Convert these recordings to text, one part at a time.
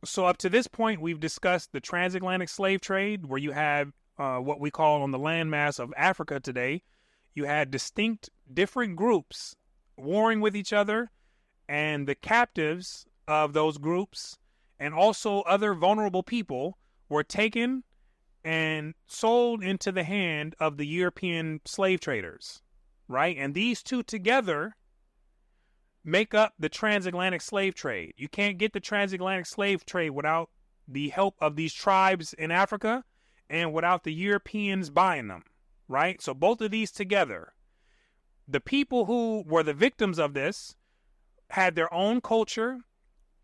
So up to this point, we've discussed the transatlantic slave trade, where you have what we call on the landmass of Africa today, you had distinct different groups warring with each other, and the captives of those groups and also other vulnerable people were taken and sold into the hand of the European slave traders, right? And these two together make up the transatlantic slave trade. You can't get the transatlantic slave trade without the help of these tribes in Africa and without the Europeans buying them, right? So both of these together, the people who were the victims of this had their own culture.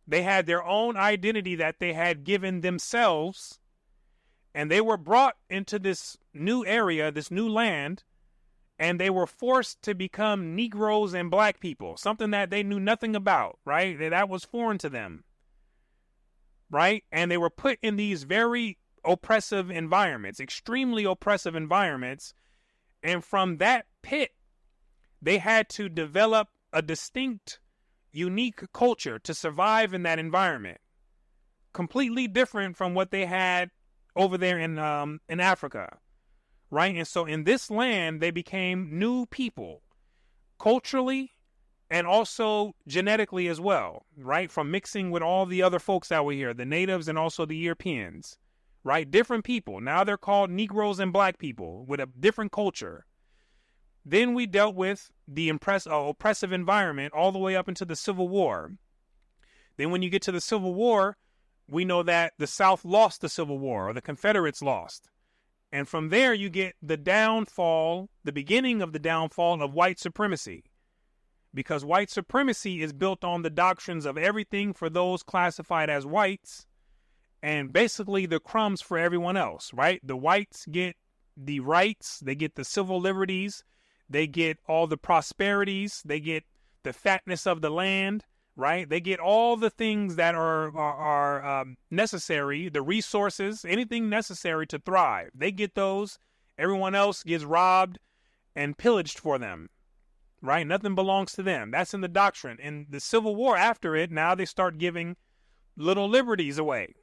They had their own identity that they had given themselves, and they were brought into this new area, this new land, and they were forced to become Negroes and black people, something that they knew nothing about, right? That was foreign to them, right? And they were put in these very oppressive environments, extremely oppressive environments, and from that pit, they had to develop a distinct, unique culture to survive in that environment, completely different from what they had over there in Africa, right? And so in this land, they became new people, culturally and also genetically as well, right? From mixing with all the other folks that were here, the natives and also the Europeans, right? Different people. Now they're called Negroes and black people with a different culture. Then we dealt with the oppressive environment all the way up into the Civil War. Then when you get to the Civil War, we know that the South lost the Civil War, or the Confederates lost. And from there, you get the downfall, the beginning of the downfall of white supremacy. Because white supremacy is built on the doctrines of everything for those classified as whites, and basically the crumbs for everyone else, right? The whites get the rights, they get the civil liberties, they get all the prosperities, they get the fatness of the land, right? They get all the things that are necessary, the resources, anything necessary to thrive. They get those. Everyone else gets robbed and pillaged for them, right? Nothing belongs to them. That's in the doctrine. In the Civil War after it, now they start giving little liberties away,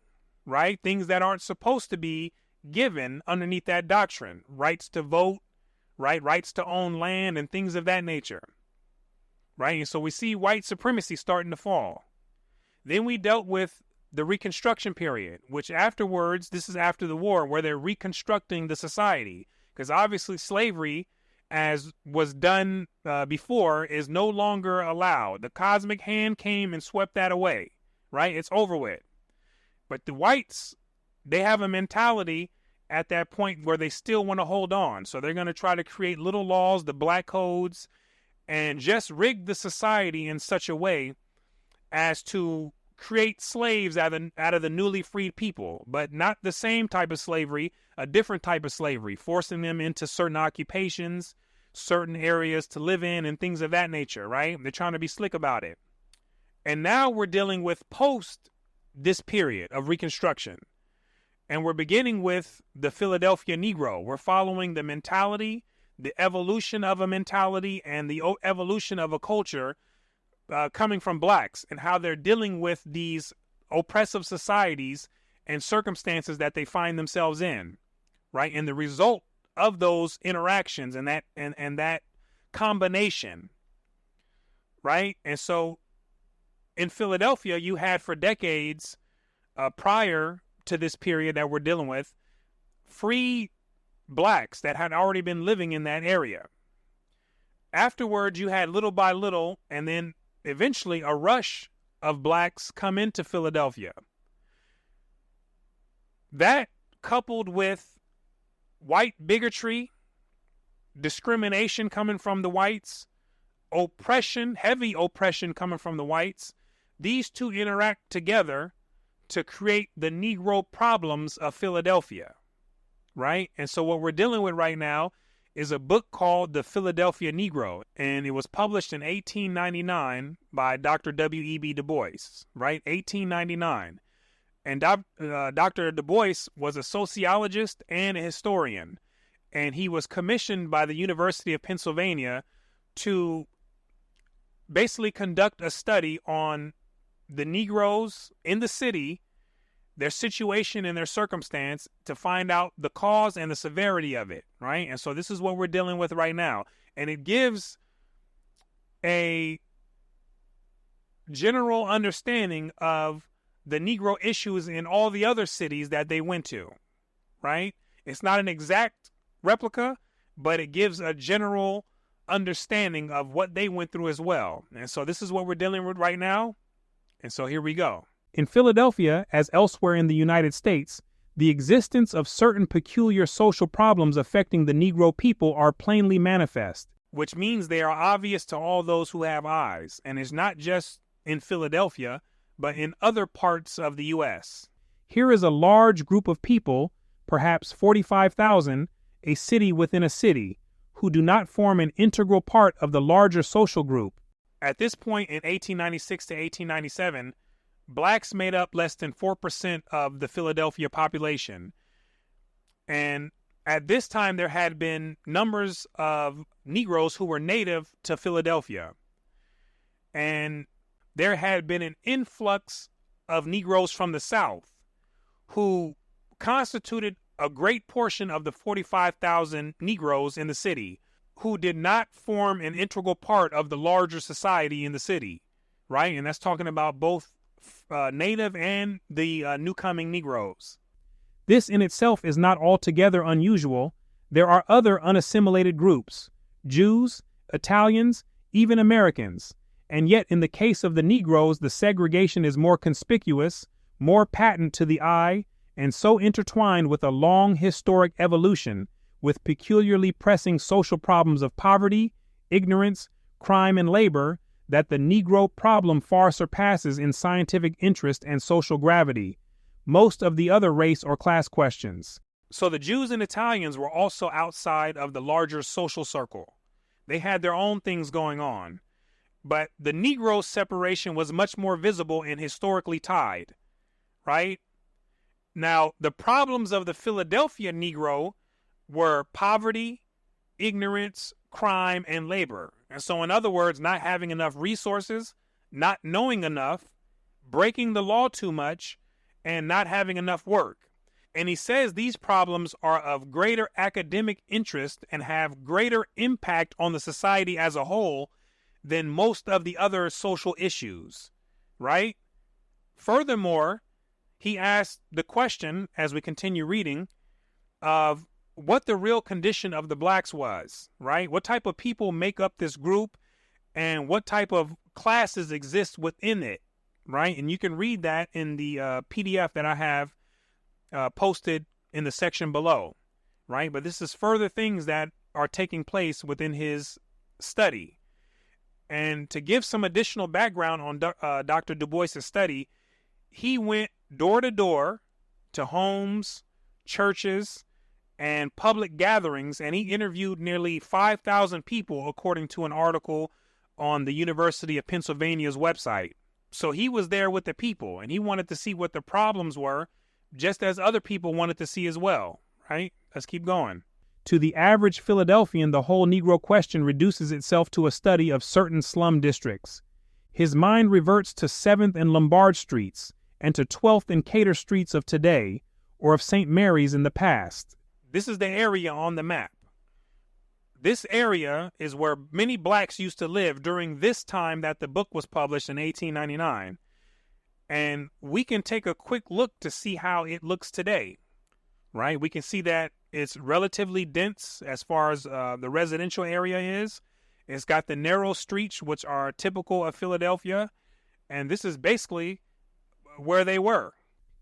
right? Things that aren't supposed to be given underneath that doctrine. Rights to vote, right? Rights to own land and things of that nature, right? And so we see white supremacy starting to fall. Then we dealt with the Reconstruction period, which afterwards, this is after the war, where they're reconstructing the society. Because obviously slavery, as was done before, is no longer allowed. The cosmic hand came and swept that away, right? It's over with. But the whites, they have a mentality at that point where they still want to hold on. So they're going to try to create little laws, the black codes, and just rig the society in such a way as to create slaves out of the newly freed people, but not the same type of slavery, a different type of slavery, forcing them into certain occupations, certain areas to live in, and things of that nature, right? They're trying to be slick about it. And now we're dealing with post this period of Reconstruction. And we're beginning with the Philadelphia Negro. We're following the mentality, the evolution of a mentality, and the evolution of a culture coming from blacks, and how they're dealing with these oppressive societies and circumstances that they find themselves in, right? And the result of those interactions and that combination, right? And so in Philadelphia, you had for decades prior to this period that we're dealing with, free blacks that had already been living in that area. Afterwards, you had little by little, and then eventually a rush of blacks come into Philadelphia. That, coupled with white bigotry, discrimination coming from the whites, oppression, heavy oppression coming from the whites, these two interact together to create the Negro problems of Philadelphia, right? And so what we're dealing with right now is a book called The Philadelphia Negro, and it was published in 1899 by Dr. W.E.B. Dubois, right? 1899. And Dr. Dubois was a sociologist and a historian, and he was commissioned by the University of Pennsylvania to basically conduct a study on the Negroes in the city their situation and their circumstance to find out the cause and the severity of it, right? And so this is what we're dealing with right now. And it gives a general understanding of the Negro issues in all the other cities that they went to, right? It's not an exact replica, but it gives a general understanding of what they went through as well. And so this is what we're dealing with right now. And so here we go. In Philadelphia, as elsewhere in the United States, the existence of certain peculiar social problems affecting the Negro people are plainly manifest, which means they are obvious to all those who have eyes. And it's not just in Philadelphia, but in other parts of the U.S. Here is a large group of people, perhaps 45,000, a city within a city, who do not form an integral part of the larger social group. At this point in 1896 to 1897, blacks made up less than 4% of the Philadelphia population. And at this time, there had been numbers of Negroes who were native to Philadelphia. And there had been an influx of Negroes from the South who constituted a great portion of the 45,000 Negroes in the city who did not form an integral part of the larger society in the city, right? And that's talking about both native and the newcoming Negroes. This in itself is not altogether unusual. There are other unassimilated groups, Jews, Italians, even Americans. And yet in the case of the Negroes, the segregation is more conspicuous, more patent to the eye, and so intertwined with a long historic evolution with peculiarly pressing social problems of poverty, ignorance, crime, and labor that the Negro problem far surpasses in scientific interest and social gravity most of the other race or class questions. So the Jews and Italians were also outside of the larger social circle. They had their own things going on. But the Negro separation was much more visible and historically tied, right? Now, the problems of the Philadelphia Negro were poverty, ignorance, crime, and labor. And so, in other words, not having enough resources, not knowing enough, breaking the law too much, and not having enough work. And he says these problems are of greater academic interest and have greater impact on the society as a whole than most of the other social issues, right? Furthermore, he asked the question, as we continue reading, of what the real condition of the blacks was, right? What type of people make up this group and what type of classes exist within it, right? And you can read that in the PDF that I have posted in the section below, right? But this is further things that are taking place within his study. And to give some additional background on Dr. Dubois' study, he went door to door to homes, churches, and public gatherings, and he interviewed nearly 5,000 people, according to an article on the University of Pennsylvania's website. So he was there with the people, and he wanted to see what the problems were, just as other people wanted to see as well, right? Let's keep going. To the average Philadelphian, the whole Negro question reduces itself to a study of certain slum districts. His mind reverts to 7th and Lombard Streets and to 12th and Cater Streets of today, or of St. Mary's in the past. This is the area on the map. This area is where many blacks used to live during this time that the book was published in 1899. And we can take a quick look to see how it looks today, right? We can see that it's relatively dense as far as the residential area is. It's got the narrow streets, which are typical of Philadelphia. And this is basically where they were.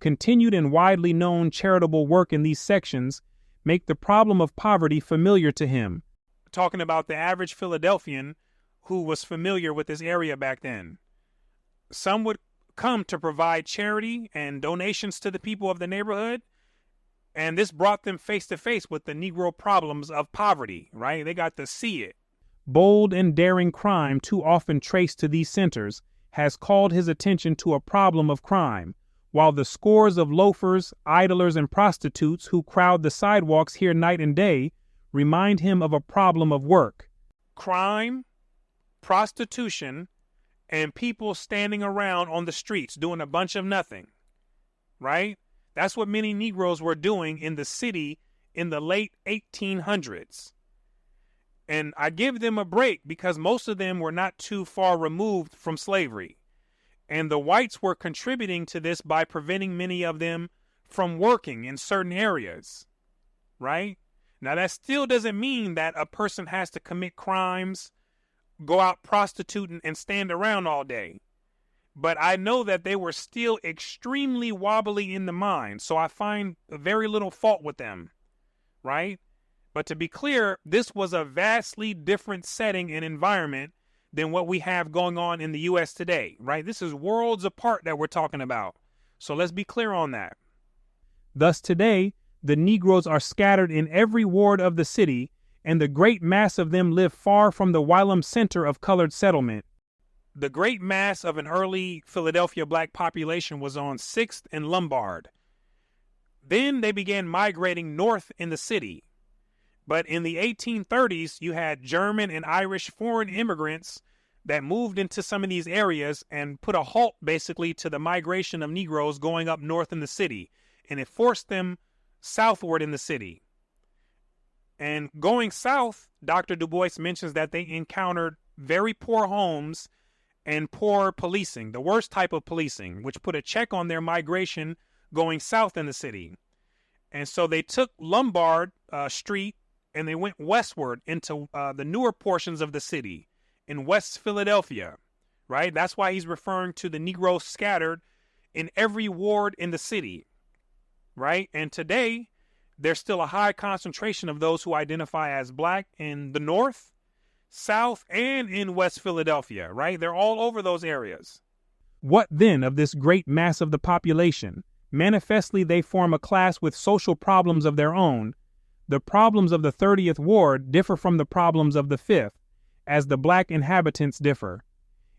Continued and widely known charitable work in these sections make the problem of poverty familiar to him. Talking about the average Philadelphian who was familiar with this area back then. Some would come to provide charity and donations to the people of the neighborhood, and this brought them face to face with the Negro problems of poverty, right? They got to see it. Bold and daring crime, too often traced to these centers, has called his attention to a problem of crime, while the scores of loafers, idlers, and prostitutes who crowd the sidewalks here night and day remind him of a problem of work. Crime, prostitution, and people standing around on the streets doing a bunch of nothing, right? That's what many Negroes were doing in the city in the late 1800s. And I give them a break because most of them were not too far removed from slavery. And the whites were contributing to this by preventing many of them from working in certain areas, right? Now, that still doesn't mean that a person has to commit crimes, go out prostituting, and stand around all day. But I know that they were still extremely wobbly in the mind, so I find very little fault with them, right? But to be clear, this was a vastly different setting and environment than what we have going on in the U.S. today, right? This is worlds apart that we're talking about. So let's be clear on that. Thus today, the Negroes are scattered in every ward of the city, and the great mass of them live far from the whilom center of colored settlement. The great mass of an early Philadelphia black population was on 6th and Lombard. Then they began migrating north in the city. But in the 1830s, you had German and Irish foreign immigrants that moved into some of these areas and put a halt basically to the migration of Negroes going up north in the city. And it forced them southward in the city. And going south, Dr. Dubois mentions that they encountered very poor homes and poor policing, the worst type of policing, which put a check on their migration going south in the city. And so they took Lombard Street and they went westward into the newer portions of the city in West Philadelphia, right? That's why he's referring to the Negroes scattered in every ward in the city, right? And today, there's still a high concentration of those who identify as black in the north, south, and in West Philadelphia, right? They're all over those areas. What then of this great mass of the population? Manifestly, they form a class with social problems of their own. The problems of the 30th Ward differ from the problems of the 5th, as the black inhabitants differ.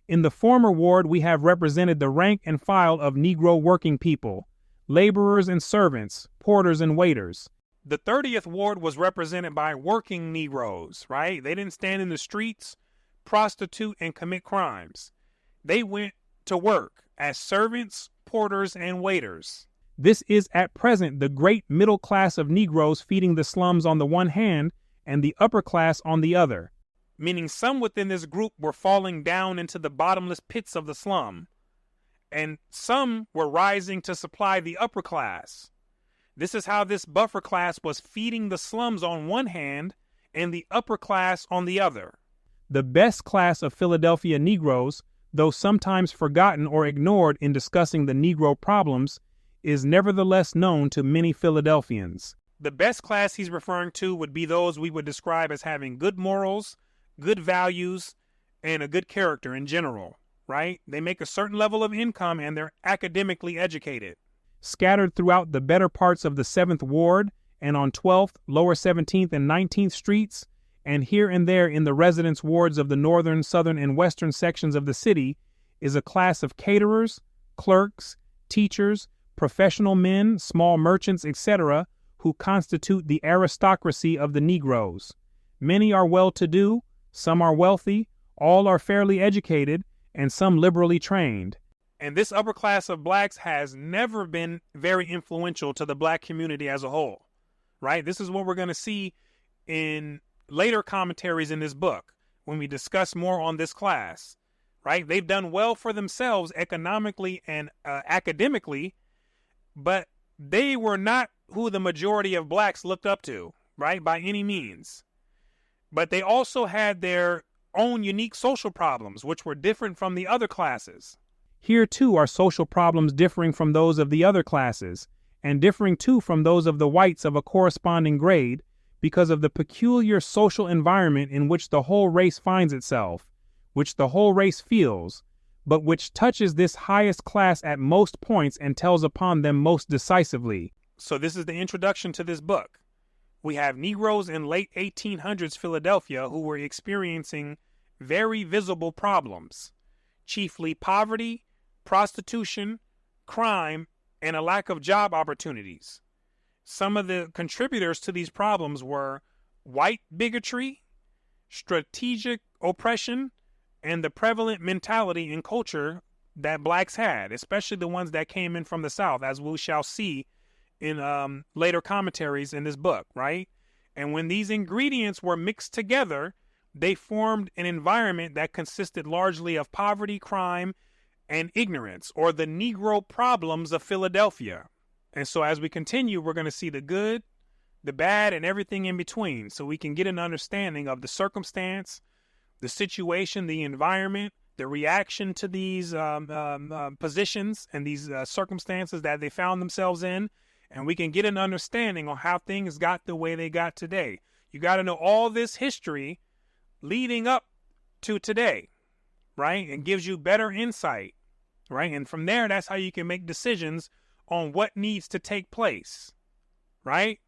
In the former ward, we have represented the rank and file of Negro working people, laborers and servants, porters and waiters. The 30th Ward was represented by working Negroes, right? They didn't stand in the streets, prostitute, and commit crimes. They went to work as servants, porters, and waiters. This is at present the great middle class of Negroes feeding the slums on the one hand and the upper class on the other, meaning some within this group were falling down into the bottomless pits of the slum, and some were rising to supply the upper class. This is how this buffer class was feeding the slums on one hand and the upper class on the other. The best class of Philadelphia Negroes, though sometimes forgotten or ignored in discussing the Negro problems, is nevertheless known to many Philadelphians. The best class he's referring to would be those we would describe as having good morals, good values, and a good character in general, right? They make a certain level of income and they're academically educated. Scattered throughout the better parts of the 7th Ward and on 12th, Lower 17th, and 19th Streets, and here and there in the residence wards of the northern, southern, and western sections of the city, is a class of caterers, clerks, teachers, professional men, small merchants, etc., who constitute the aristocracy of the Negroes. Many are well-to-do, some are wealthy, all are fairly educated, and some liberally trained. And this upper class of blacks has never been very influential to the black community as a whole, right? This is what we're going to see in later commentaries in this book when we discuss more on this class, right? They've done well for themselves economically and academically, but they were not who the majority of blacks looked up to, right, by any means. But they also had their own unique social problems, which were different from the other classes. Here, too, are social problems differing from those of the other classes, and differing, too, from those of the whites of a corresponding grade, because of the peculiar social environment in which the whole race finds itself, which the whole race feels, but which touches this highest class at most points and tells upon them most decisively. So this is the introduction to this book. We have Negroes in late 1800s Philadelphia who were experiencing very visible problems, chiefly poverty, prostitution, crime, and a lack of job opportunities. Some of the contributors to these problems were white bigotry, strategic oppression, and the prevalent mentality and culture that blacks had, especially the ones that came in from the South, as we shall see in later commentaries in this book, right? And when these ingredients were mixed together, they formed an environment that consisted largely of poverty, crime, and ignorance, or the Negro problems of Philadelphia. And so as we continue, we're going to see the good, the bad, and everything in between, so we can get an understanding of the circumstance, the situation, the environment, the reaction to these positions and these circumstances that they found themselves in, and we can get an understanding on how things got the way they got today. You got to know all this history leading up to today, right? It gives you better insight, right? And from there, that's how you can make decisions on what needs to take place, right?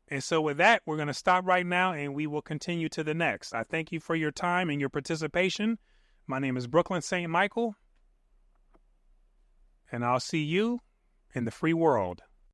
And so with that, we're going to stop right now and we will continue to the next. I thank you for your time and your participation. My name is Brooklyn St. Michael, and I'll see you in the free world.